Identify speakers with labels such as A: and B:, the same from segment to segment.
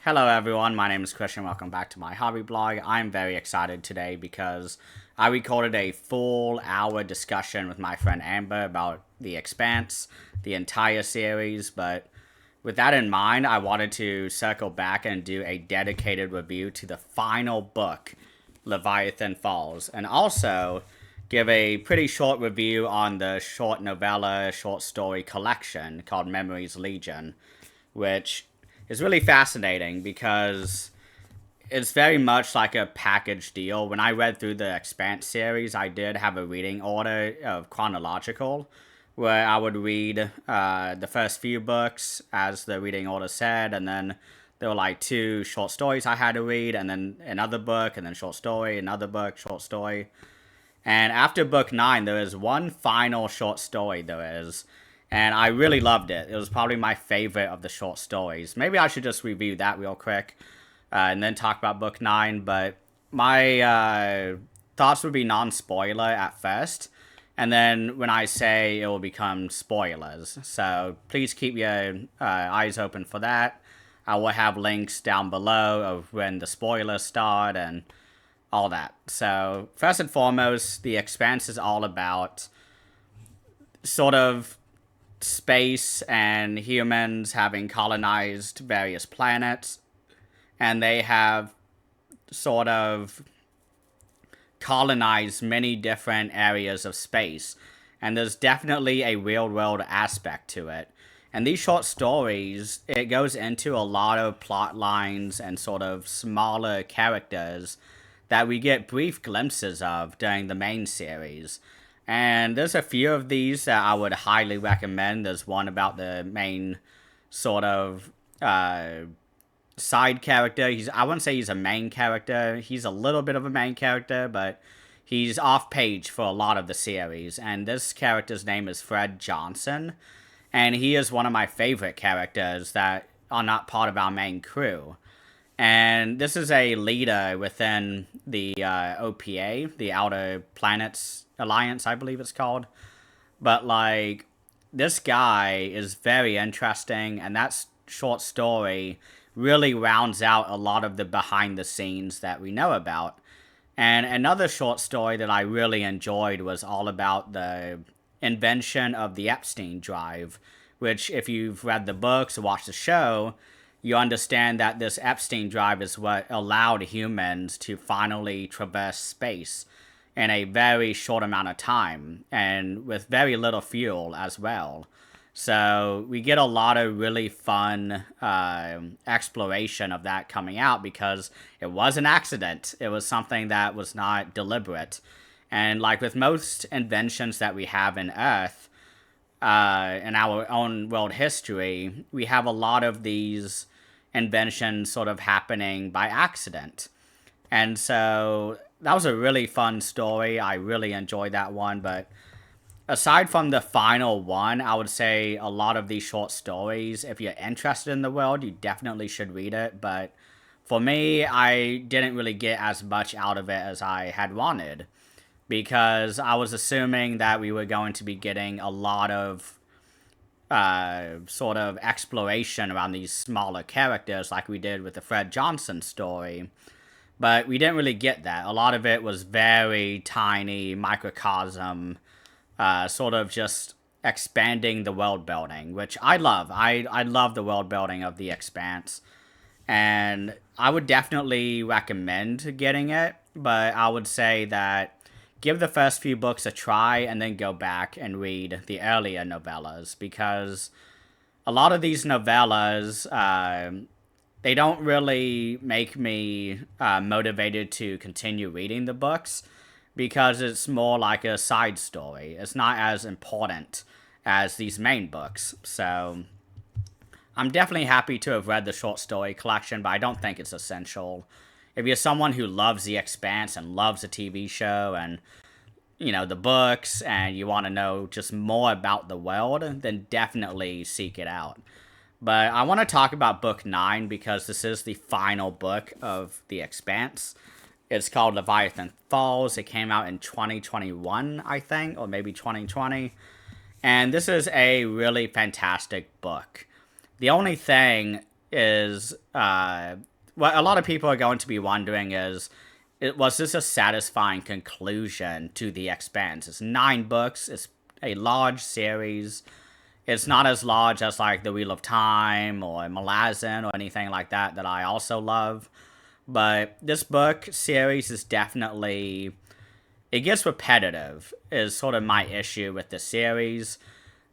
A: Hello everyone, my name is Christian. Welcome back to my hobby blog. I'm very excited today because I recorded a full hour discussion with my friend Amber about The Expanse, the entire series, but with that in mind, I wanted to circle back and do a dedicated review to the final book, Leviathan Falls, and also give a pretty short review on the short novella, short story collection called Memories Legion, which is really fascinating because it's very much like a package deal. When I read through the Expanse series, I did have a reading order of chronological, where I would read the first few books as the reading order said, and then there were like two short stories I had to read, and then another book, and then short story, another book, short story. And after book 9, there is one final short story there is. And I really loved it. It was probably my favorite of the short stories. Maybe I should just review that real quick and then talk about book 9. But my thoughts would be non-spoiler at first. And then when I say it will become spoilers. So please keep your eyes open for that. I will have links down below of when the spoilers start and all that. So first and foremost, The Expanse is all about sort of space and humans having colonized various planets, and they have sort of colonized many different areas of space, and there's definitely a real world aspect to it. And these short stories, it goes into a lot of plot lines and sort of smaller characters that we get brief glimpses of during the main series. And there's a few of these that I would highly recommend. There's one about the main sort of side character. I wouldn't say he's a main character. He's a little bit of a main character, but he's off page for a lot of the series. And this character's name is Fred Johnson. And he is one of my favorite characters that are not part of our main crew. And this is a leader within the OPA, the Outer Planets Alliance, I believe it's called. But, like, this guy is very interesting, and that short story really rounds out a lot of the behind the scenes that we know about. And another short story that I really enjoyed was all about the invention of the Epstein drive, which, if you've read the books or watched the show, you understand that this Epstein drive is what allowed humans to finally traverse space in a very short amount of time and with very little fuel as well. So we get a lot of really fun exploration of that coming out because it was an accident. It was something that was not deliberate. And like with most inventions that we have in Earth, in our own world history, we have a lot of these inventions sort of happening by accident. And so that was a really fun story. I really enjoyed that one. But aside from the final one, I would say a lot of these short stories, if you're interested in the world, you definitely should read it. But for me, I didn't really get as much out of it as I had wanted, because I was assuming that we were going to be getting a lot of sort of exploration around these smaller characters like we did with the Fred Johnson story. But we didn't really get that. A lot of it was very tiny, microcosm, sort of just expanding the world building, which I love. I love the world building of The Expanse. And I would definitely recommend getting it, but I would say that give the first few books a try and then go back and read the earlier novellas, because a lot of these novellas, they don't really make me motivated to continue reading the books, because it's more like a side story. It's not as important as these main books. So I'm definitely happy to have read the short story collection, but I don't think it's essential. If you're someone who loves The Expanse and loves the TV show and, you know, the books, and you want to know just more about the world, then definitely seek it out. But I want to talk about book 9 because this is the final book of The Expanse. It's called Leviathan Falls. It came out in 2021, I think, or maybe 2020. And this is a really fantastic book. The only thing is what a lot of people are going to be wondering is, was this a satisfying conclusion to the Expanse? It's 9 books. It's a large series. It's not as large as like The Wheel of Time or Malazan or anything like that I also love. But this book series is definitely, it gets repetitive is sort of my issue with the series.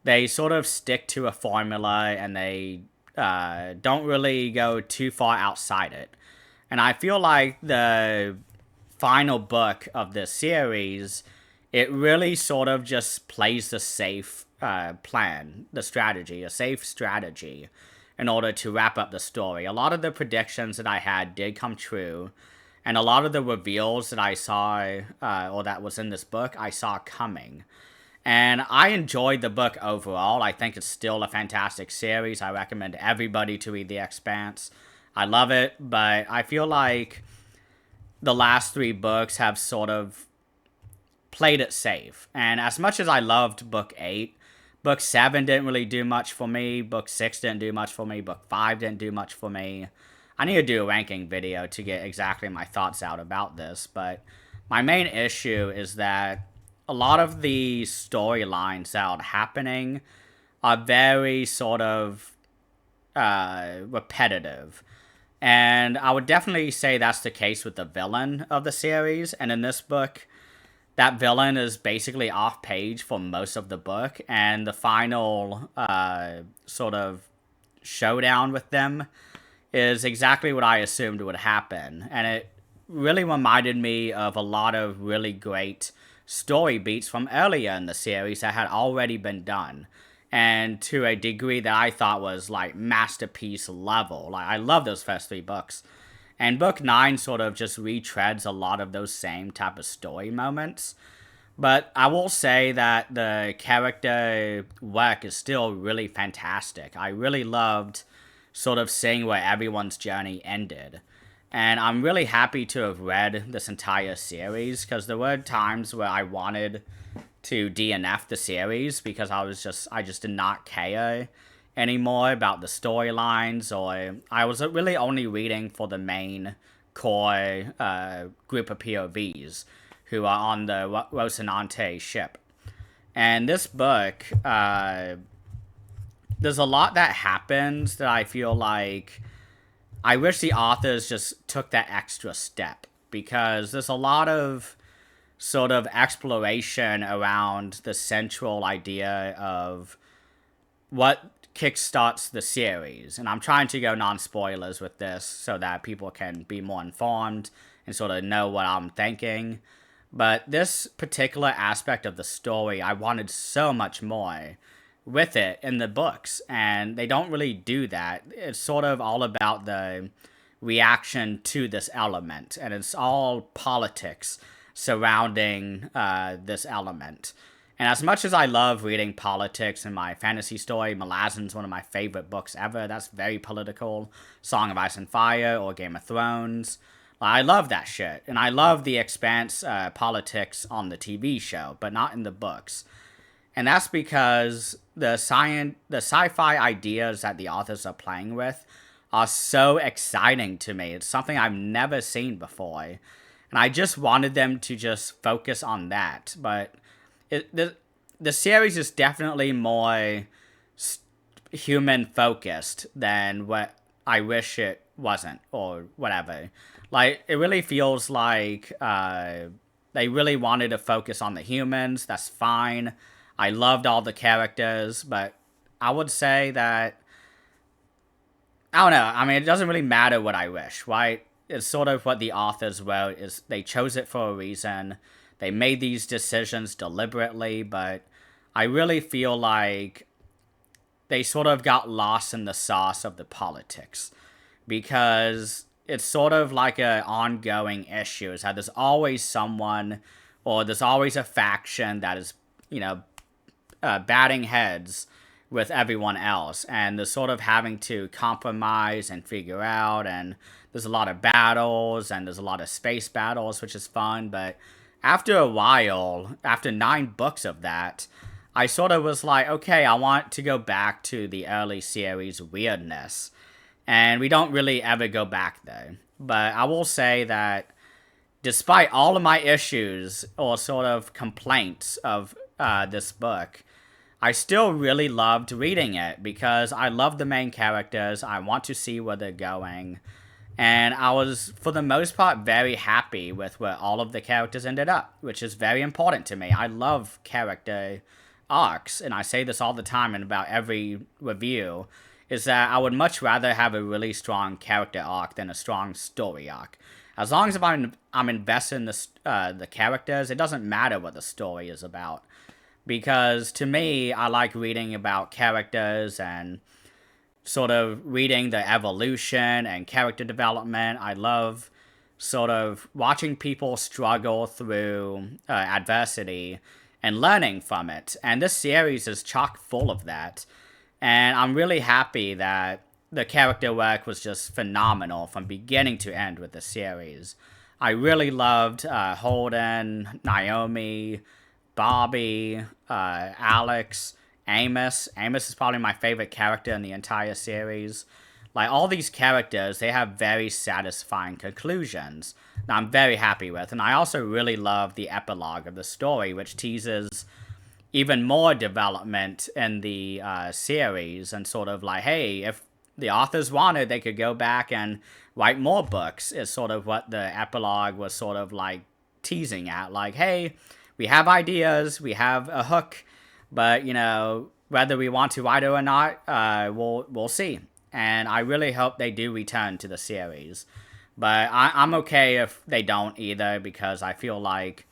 A: They sort of stick to a formula and they don't really go too far outside it. And I feel like the final book of this series, it really sort of just plays the safe plan, the strategy, a safe strategy in order to wrap up the story. A lot of the predictions that I had did come true, and a lot of the reveals that I saw, or that was in this book, I saw coming. And I enjoyed the book overall. I think it's still a fantastic series. I recommend everybody to read The Expanse. I love it, but I feel like the last 3 books have sort of played it safe. And as much as I loved book 8, book 7 didn't really do much for me. Book 6 didn't do much for me. Book 5 didn't do much for me. I need to do a ranking video to get exactly my thoughts out about this, but my main issue is that a lot of the storylines that are happening are very sort of repetitive. And I would definitely say that's the case with the villain of the series. And in this book, that villain is basically off page for most of the book. And the final sort of showdown with them is exactly what I assumed would happen. And it really reminded me of a lot of really great story beats from earlier in the series that had already been done. And to a degree that I thought was like masterpiece level. Like, I love those first 3 books. And book 9 sort of just retreads a lot of those same type of story moments. But I will say that the character work is still really fantastic. I really loved sort of seeing where everyone's journey ended. And I'm really happy to have read this entire series, because there were times where I wanted to DNF the series because I just did not care anymore about the storylines, or I was really only reading for the main core group of POVs who are on the Rocinante ship. And this book, there's a lot that happens that I feel like I wish the authors just took that extra step, because there's a lot of sort of exploration around the central idea of what kickstarts the series. And I'm trying to go non-spoilers with this so that people can be more informed and sort of know what I'm thinking. But this particular aspect of the story, I wanted so much more with it in the books, and they don't really do that. It's sort of all about the reaction to this element, and it's all politics surrounding this element. And as much as I love reading politics in my fantasy story, Malazan's one of my favorite books ever. That's very political. Song of Ice and Fire or Game of Thrones. I love that shit. And I love the Expanse politics on the TV show, but not in the books. And that's because the sci-fi ideas that the authors are playing with are so exciting to me. It's something I've never seen before. And I just wanted them to just focus on that. But the series is definitely more human-focused than what I wish it wasn't, or whatever. Like, it really feels like they really wanted to focus on the humans. That's fine. I loved all the characters, but I would say that, I don't know. I mean, it doesn't really matter what I wish, right? It's sort of what the authors wrote. Is they chose it for a reason. They made these decisions deliberately, but I really feel like they sort of got lost in the sauce of the politics, because it's sort of like an ongoing issue. Is that there's always someone, or there's always a faction that is, batting heads with everyone else, and they're sort of having to compromise and figure out, and there's a lot of battles, and there's a lot of space battles, which is fun. But after a while, after 9 books of that, I sort of was like, okay, I want to go back to the early series weirdness. And we don't really ever go back though. But I will say that despite all of my issues or sort of complaints of this book, I still really loved reading it because I love the main characters. I want to see where they're going. And I was, for the most part, very happy with where all of the characters ended up, which is very important to me. I love character arcs, and I say this all the time in about every review, is that I would much rather have a really strong character arc than a strong story arc. As long as I'm invested in the characters, it doesn't matter what the story is about. Because to me, I like reading about characters and sort of reading the evolution and character development. I love sort of watching people struggle through adversity and learning from it. And this series is chock full of that. And I'm really happy that the character work was just phenomenal from beginning to end with the series. I really loved Holden, Naomi, Bobby, Alex, Amos. Amos is probably my favorite character in the entire series. Like, all these characters, they have very satisfying conclusions that I'm very happy with. And I also really love the epilogue of the story, which teases even more development in the series and sort of like, hey, if the authors wanted, they could go back and write more books, is sort of what the epilogue was sort of like teasing at. Like, hey, we have ideas, we have a hook, but, you know, whether we want to write it or not, we'll see. And I really hope they do return to the series. But I'm okay if they don't either, because I feel like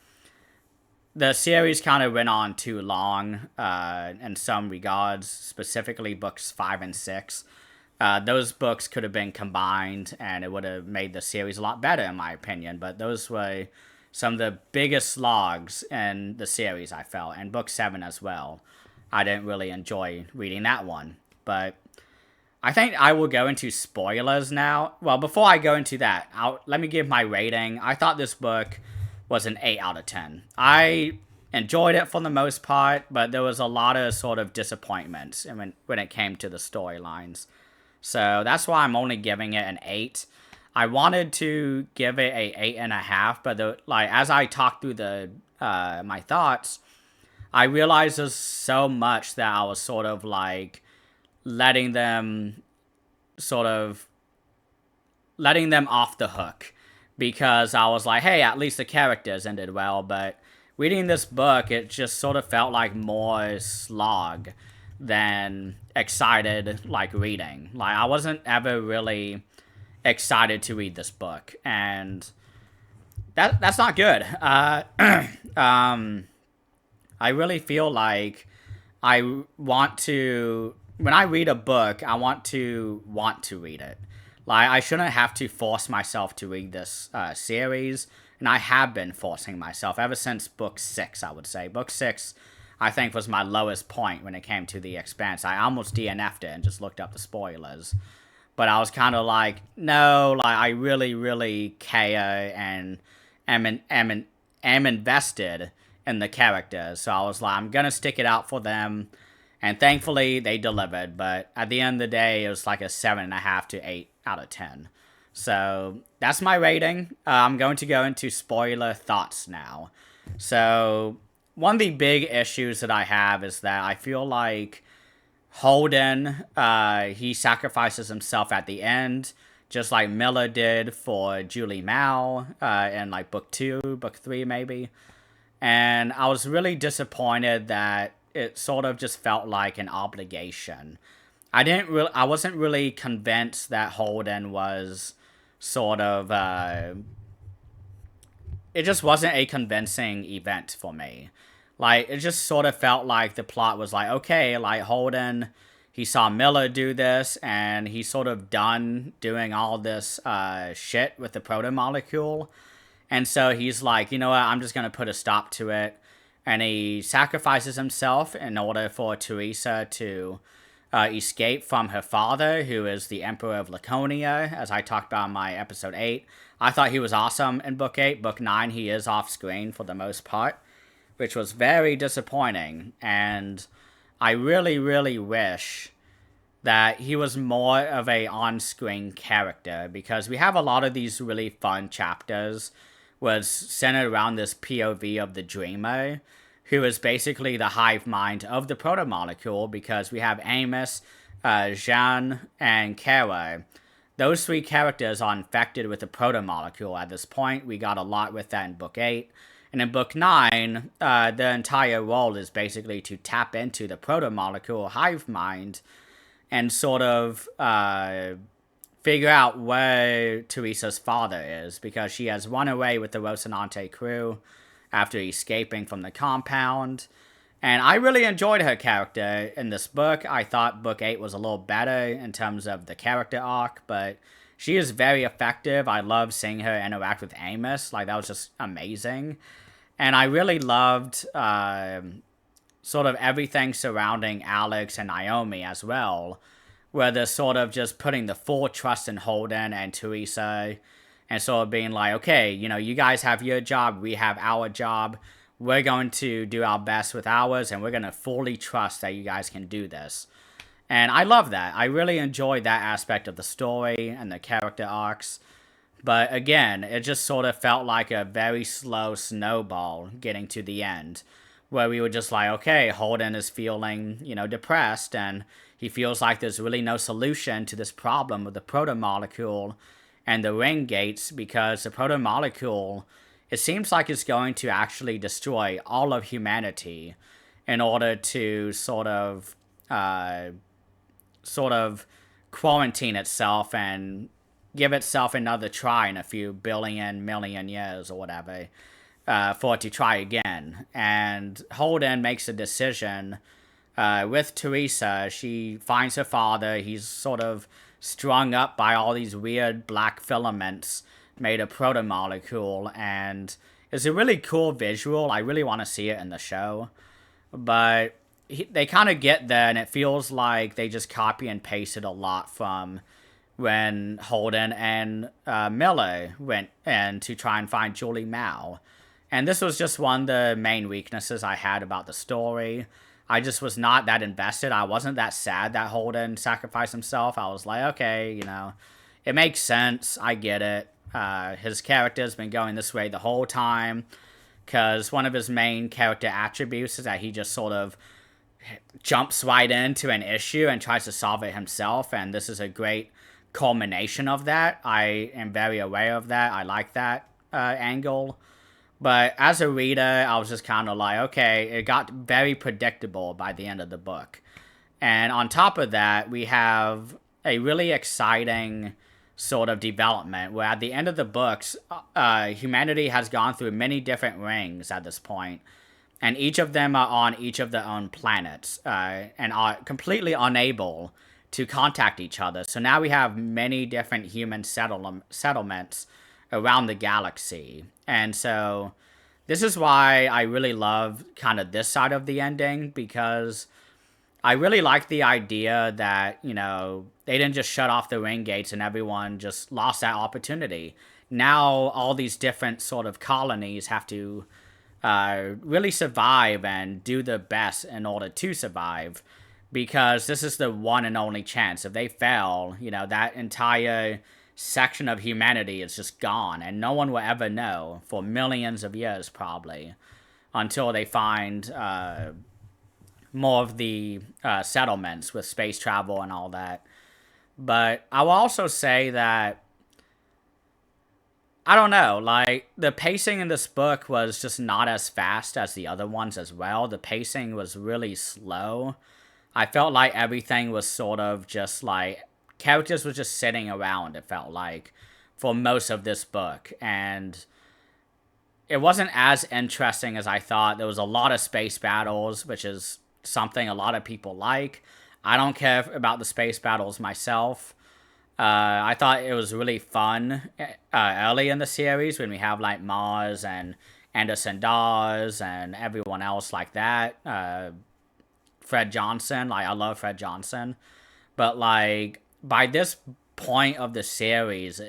A: the series kind of went on too long in some regards, specifically books 5 and 6. Those books could have been combined, and it would have made the series a lot better, in my opinion. But those were some of the biggest slogs in the series, I felt, and book 7 as well. I didn't really enjoy reading that one. But I think I will go into spoilers now. Well, before I go into that, let me give my rating. I thought this book was an 8 out of 10. I enjoyed it for the most part, but there was a lot of sort of disappointments when it came to the storylines. So that's why I'm only giving it an 8. I wanted to give it a 8.5, but as I talked through my thoughts, I realized there's so much that I was sort of like letting them off the hook, because I was like, hey, at least the characters ended well. But reading this book, it just sort of felt like more slog than excited like reading. Like, I wasn't ever really excited to read this book, and that's not good. I really feel like I want to, when I read a book, I want to read it. Like, I shouldn't have to force myself to read this series, and I have been forcing myself ever since book 6, I would say. Book 6, I think, was my lowest point when it came to the Expanse. I almost DNF'd it and just looked up the spoilers. But I was kind of like, no, like, I really, really care and am invested in the characters. So I was like, I'm going to stick it out for them. And thankfully, they delivered. But at the end of the day, it was like a 7.5 to 8 out of 10. So that's my rating. I'm going to go into spoiler thoughts now. So one of the big issues that I have is that I feel like Holden, he sacrifices himself at the end, just like Miller did for Julie Mao in like book 2, book 3 maybe. And I was really disappointed that it sort of just felt like an obligation. I wasn't really convinced that Holden was sort of, it just wasn't a convincing event for me. Like, it just sort of felt like the plot was like, okay, like, Holden, he saw Miller do this, and he's sort of done doing all this shit with the proto-molecule. And so he's like, you know what, I'm just going to put a stop to it. And he sacrifices himself in order for Teresa to escape from her father, who is the Emperor of Laconia, as I talked about in my episode 8. I thought he was awesome in book 8. Book 9, he is off screen for the most part, which was very disappointing. And I really, really wish that he was more of a on-screen character, because we have a lot of these really fun chapters was centered around this POV of the Dreamer, who is basically the hive mind of the proto-molecule, because we have Amos, Jean, and Kara. Those three characters are infected with the proto-molecule at this point. We got a lot with that in Book 8. And in Book 9, the entire role is basically to tap into the proto-molecule hive mind and sort of figure out where Teresa's father is, because she has run away with the Rocinante crew after escaping from the compound. And I really enjoyed her character in this book. I thought Book 8 was a little better in terms of the character arc, but she is very effective. I love seeing her interact with Amos. Like, that was just amazing. And I really loved sort of everything surrounding Alex and Naomi as well, where they're sort of just putting the full trust in Holden and Teresa, and sort of being like, okay, you know, you guys have your job, we have our job, we're going to do our best with ours, and we're going to fully trust that you guys can do this. And I love that. I really enjoyed that aspect of the story and the character arcs. But again, it just sort of felt like a very slow snowball getting to the end, where we were just like, okay, Holden is feeling, you know, depressed, and he feels like there's really no solution to this problem with the proto-molecule and the ring gates, because the proto-molecule, it seems like it's going to actually destroy all of humanity in order to sort of quarantine itself and give itself another try in a few million years or whatever, for it to try again. And Holden makes a decision with Teresa. She finds her father. He's sort of strung up by all these weird black filaments made of proto-molecule, and it's a really cool visual. I really want to see it in the show. But they kind of get there, and it feels like they just copy and pasted a lot from when Holden and Miller went in to try and find Julie Mao. And this was just one of the main weaknesses I had about the story. I just was not that invested. I wasn't that sad that Holden sacrificed himself. I was like, okay, you know, it makes sense. I get it. His character's been going this way the whole time, because one of his main character attributes is that he just sort of jumps right into an issue and tries to solve it himself, and this is a great culmination of that. I am very aware of that. I like that angle. But as a reader, I was just kind of like, okay, it got very predictable by the end of the book. And on top of that, we have a really exciting sort of development where at the end of the books, humanity has gone through many different rings at this point, and each of them are on each of their own planets, and are completely unable to contact each other. So now we have many different human settlements around the galaxy. And so this is why I really love kind of this side of the ending, because I really like the idea that, you know, they didn't just shut off the ring gates and everyone just lost that opportunity. Now all these different sort of colonies have to really survive and do their best in order to survive, because this is the one and only chance. If they fail, you know, that entire section of humanity is just gone, and no one will ever know for millions of years probably, until they find more of the settlements with space travel and all that. But I will also say that, I don't know, like, the pacing in this book was just not as fast as the other ones as well. The pacing was really slow. I felt like everything was sort of just like, characters were just sitting around, it felt like, for most of this book. And it wasn't as interesting as I thought. There was a lot of space battles, which is something a lot of people like. I don't care about the space battles myself. I thought it was really fun early in the series when we have like Mars and Anderson Dawes and everyone else like that. Fred Johnson, like, I love Fred Johnson. But like, by this point of the series,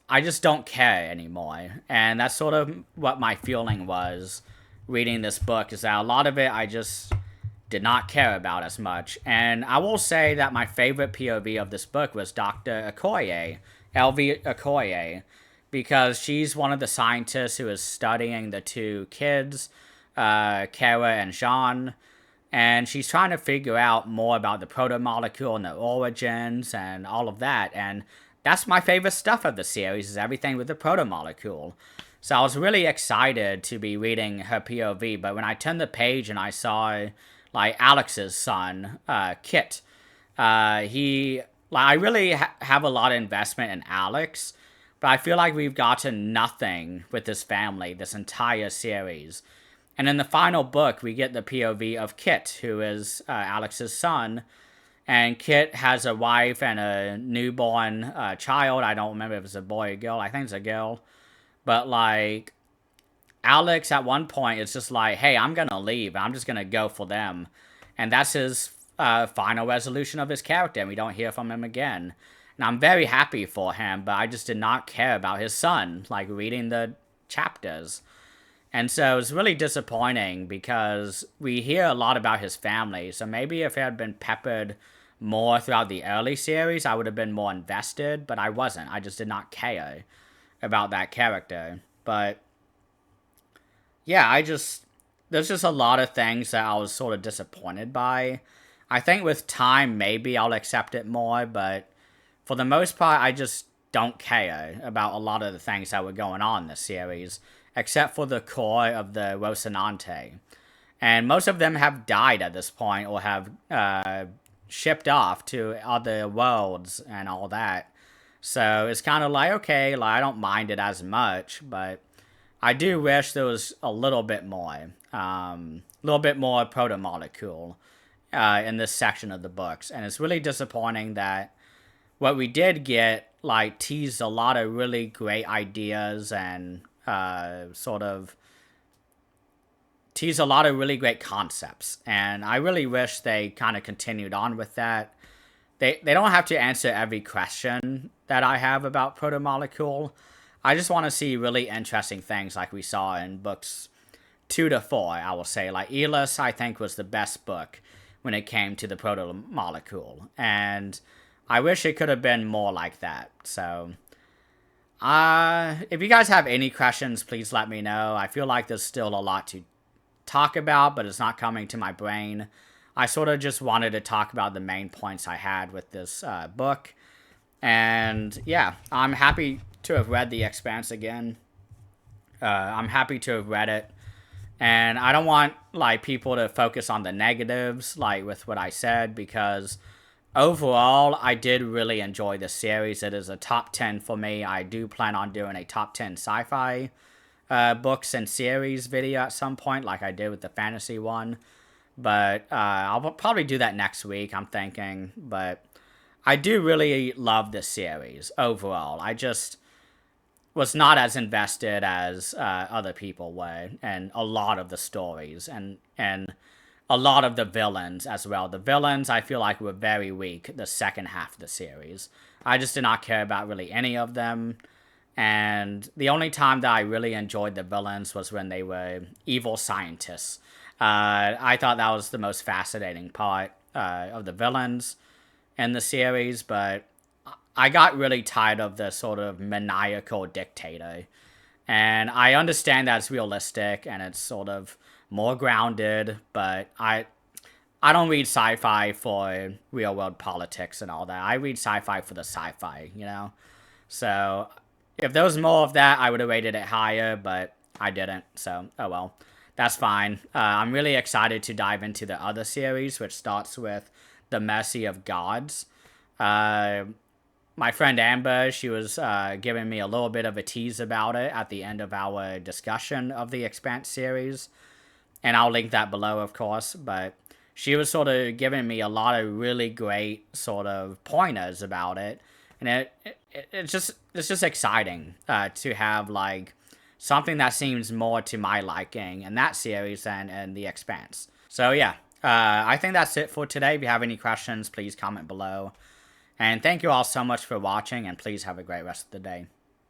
A: I just don't care anymore. And that's sort of what my feeling was reading this book, is that a lot of it, did not care about as much. And I will say that my favorite POV of this book was Dr. Okoye, Elvie Okoye, because she's one of the scientists who is studying the two kids, Kara and Jean, and she's trying to figure out more about the proto-molecule and the origins and all of that. And that's my favorite stuff of the series, is everything with the proto-molecule. So I was really excited to be reading her POV, but when I turned the page and I saw like Alex's son, Kit, he, like, I really have a lot of investment in Alex, but I feel like we've gotten nothing with this family this entire series. And in the final book, we get the POV of Kit, who is Alex's son. And Kit has a wife and a newborn child. I don't remember if it's a boy or girl. I think it's a girl. But, like, Alex at one point is just like, hey, I'm going to leave. I'm just going to go for them. And that's his final resolution of his character. And we don't hear from him again. And I'm very happy for him, but I just did not care about his son, like, reading the chapters. And so it was really disappointing because we hear a lot about his family. So maybe if it had been peppered more throughout the early series, I would have been more invested, but I wasn't. I just did not care about that character. But yeah, there's just a lot of things that I was sort of disappointed by. I think with time, maybe I'll accept it more, but for the most part, I just don't care about a lot of the things that were going on in this series, except for the core of the Rocinante. And most of them have died at this point, or have shipped off to other worlds and all that. So it's kind of like, okay, like, I don't mind it as much, but I do wish there was a little bit more proto-molecule in this section of the books. And it's really disappointing that what we did get, like, teased a lot of really great ideas and sort of tease a lot of really great concepts. And I really wish they kind of continued on with that. They don't have to answer every question that I have about proto-molecule. I just want to see really interesting things like we saw in books 2 to 4, I will say. Like, Elis, I think, was the best book when it came to the proto-molecule. And I wish it could have been more like that. So if you guys have any questions, please let me know. I feel like there's still a lot to talk about, but it's not coming to my brain. I sort of just wanted to talk about the main points I had with this book. And yeah, I'm happy to have read The Expanse again. I'm happy to have read it. And I don't want, like, people to focus on the negatives, like with what I said, because overall, I did really enjoy this series. It is a top 10 for me. I do plan on doing a top 10 sci-fi books and series video at some point, like I did with the fantasy one. But I'll probably do that next week, I'm thinking. But I do really love this series overall. I just was not as invested as other people were, and a lot of the stories, and a lot of the villains as well. The villains, I feel like, were very weak the second half of the series. I just did not care about really any of them. And the only time that I really enjoyed the villains was when they were evil scientists. I thought that was the most fascinating part of the villains in the series, but I got really tired of the sort of maniacal dictator. And I understand that it's realistic and it's sort of more grounded, but I don't read sci-fi for real-world politics and all that. I read sci-fi for the sci-fi, you know? So if there was more of that, I would have rated it higher, but I didn't, so oh well. That's fine. I'm really excited to dive into the other series, which starts with The Mercy of Gods. My friend Amber, she was giving me a little bit of a tease about it at the end of our discussion of the Expanse series. And I'll link that below, of course. But she was sort of giving me a lot of really great sort of pointers about it. And it's just exciting to have, like, something that seems more to my liking in that series than in The Expanse. So yeah, I think that's it for today. If you have any questions, please comment below. And thank you all so much for watching, and please have a great rest of the day.